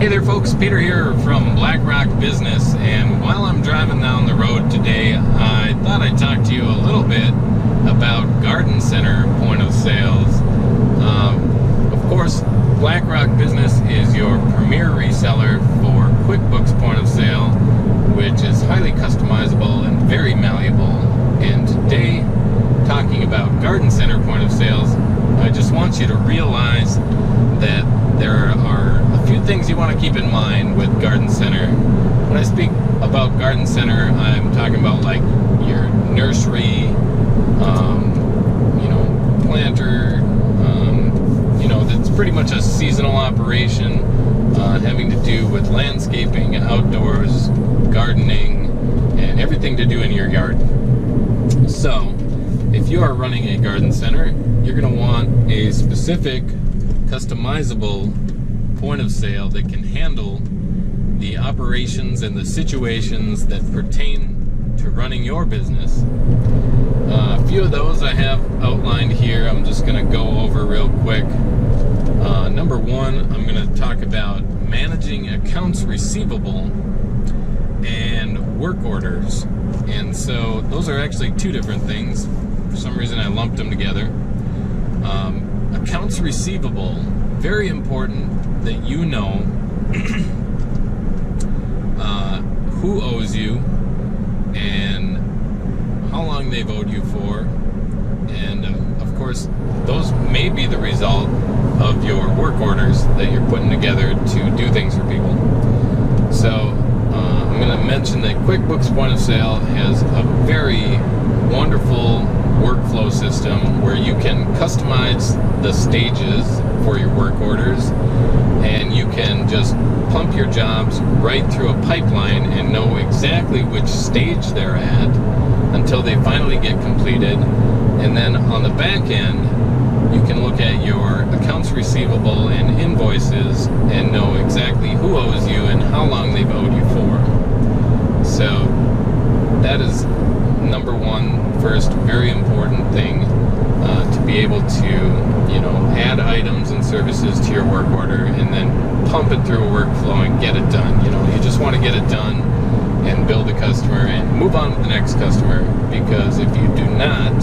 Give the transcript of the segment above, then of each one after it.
Hey there folks, Peter here from Black Rock Business, and while I'm driving down the road today, I thought I'd talk to you a little bit about garden center point of sales. Of course, Black Rock Business is your premier reseller for QuickBooks point of sale, which is highly customizable and very malleable. And today, talking about garden center point of sales, I just want you to realize that there are a few things you want to keep in mind with garden center. When I speak about garden center, I'm talking about like your nursery, planter, that's pretty much a seasonal operation, having to do with landscaping, outdoors, gardening, and everything to do in your yard. So, if you are running a garden center, you're going to want a specific customizable point of sale that can handle the operations and the situations that pertain to running your business. A few of those I have outlined here. I'm just going to go over real quick. Number one, I'm going to talk about managing accounts receivable and work orders. And so those are actually two different things. For some reason I lumped them together. Accounts receivable, very important that you know who owes you and how long they've owed you for, and of course those may be the result of your work orders that you're putting together to do things for people. So I'm going to mention that QuickBooks point of sale has a very wonderful workflow system where you can customize the stages for your work orders, and you can just pump your jobs right through a pipeline and know exactly which stage they're at until they finally get completed. And then on the back end, you can look at your accounts receivable and invoices and know exactly who owes you and how long they've owed you for. So that is number one, first very important thing, to be able to add items and services to your work order and then pump it through a workflow and get it done. You just want to get it done and build a customer and move on to the next customer, because if you do not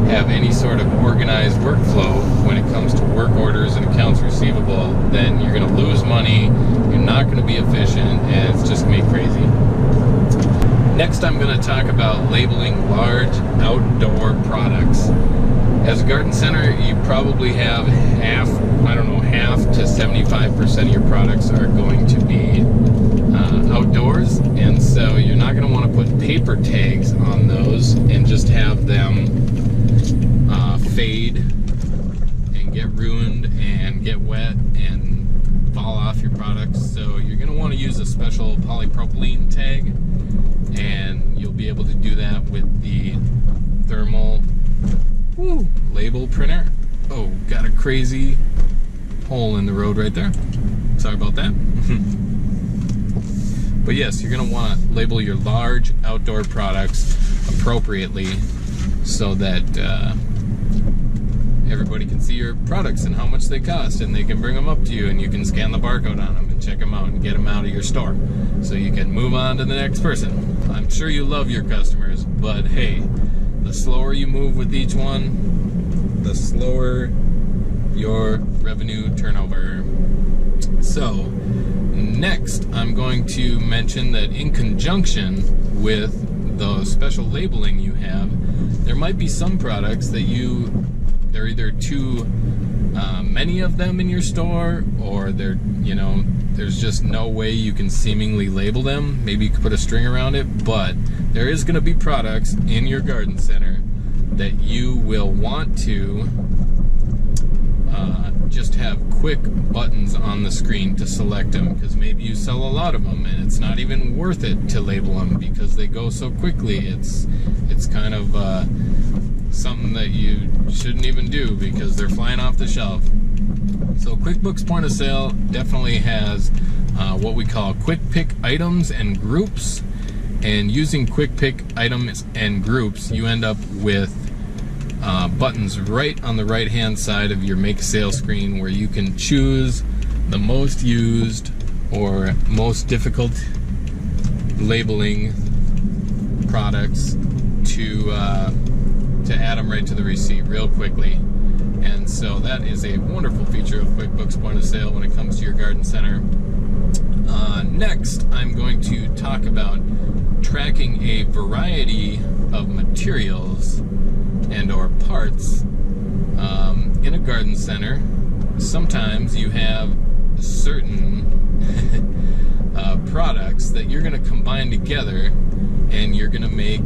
have any sort of organized workflow when it comes to work orders and accounts receivable, then you're going to lose money, you're not going to be efficient, and it's just going to be crazy. Next, I'm going to talk about labeling large outdoor products. As a garden center, you probably have half to 75% of your products are going to be outdoors, and so you're not going to want to put paper tags on those and just have them fade and get ruined and get wet and fall off your products. So you're going to want to use a special polypropylene tag, and you'll be able to do that with the thermal label printer. Oh, got a crazy hole in the road right there. Sorry about that. But yes, you're going to want to label your large outdoor products appropriately so that everybody can see your products and how much they cost, and they can bring them up to you and you can scan the barcode on them and check them out and get them out of your store so you can move on to the next person. I'm sure you love your customers, but hey, the slower you move with each one, the slower your revenue turnover. So next, I'm going to mention that in conjunction with the special labeling you have, there might be some products that they're either too many of them in your store, or there's just no way you can seemingly label them. Maybe you could put a string around it, but there is going to be products in your garden center that you will want to just have quick buttons on the screen to select them, because maybe you sell a lot of them and it's not even worth it to label them because they go so quickly. It's kind of something that you shouldn't even do because they're flying off the shelf. So QuickBooks point of sale definitely has what we call quick pick items and groups, and using quick pick items and groups, you end up with buttons right on the right hand side of your make sale screen where you can choose the most used or most difficult labeling products to add them right to the receipt real quickly. And so that is a wonderful feature of QuickBooks Point of Sale when it comes to your garden center. Next, I'm going to talk about tracking a variety of materials and or parts in a garden center. Sometimes you have certain products that you're going to combine together, and you're going to make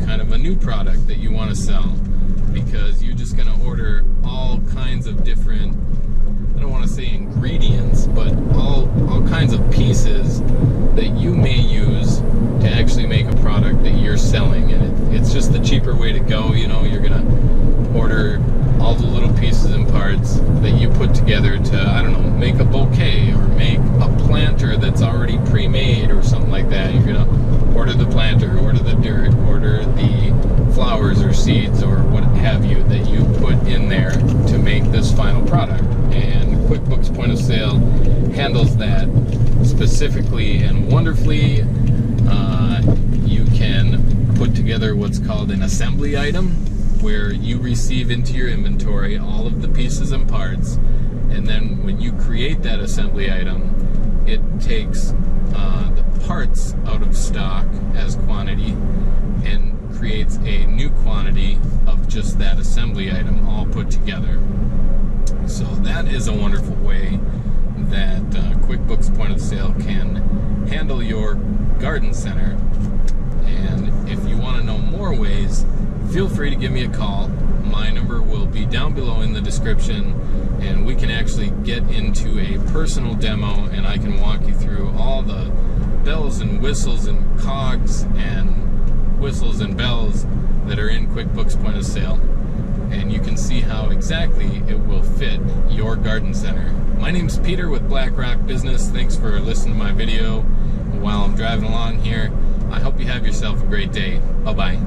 kind of a new product that you want to sell, because you're just going to order all kinds of different, I don't want to say ingredients, but all kinds of pieces that you may use to actually make a product that you're selling. And it's just the cheaper way to go. You know, you're going to order all the little pieces and parts that you put together to, I don't know, make a bouquet or make a planter that's already pre-made or something like that. You're going to order the planter, order the dirt, order the flowers or seeds or what have you that you put in there to make this final product. And QuickBooks Point of Sale handles that specifically and wonderfully. You can put together what's called an assembly item, where you receive into your inventory all of the pieces and parts, and then when you create that assembly item, it takes the parts out of stock as quantity and creates a new quantity of just that assembly item all put together. So that is a wonderful way that QuickBooks Point of Sale can handle your garden center. And if you want to know more ways, feel free to give me a call. My number will be down below in the description, and we can actually get into a personal demo, and I can walk you through all the bells and whistles and cogs and whistles and bells that are in QuickBooks Point of Sale, and you can see how exactly it will fit your garden center. My name's Peter with Black Rock Business. Thanks for listening to my video while I'm driving along here. I hope you have yourself a great day. Bye-bye.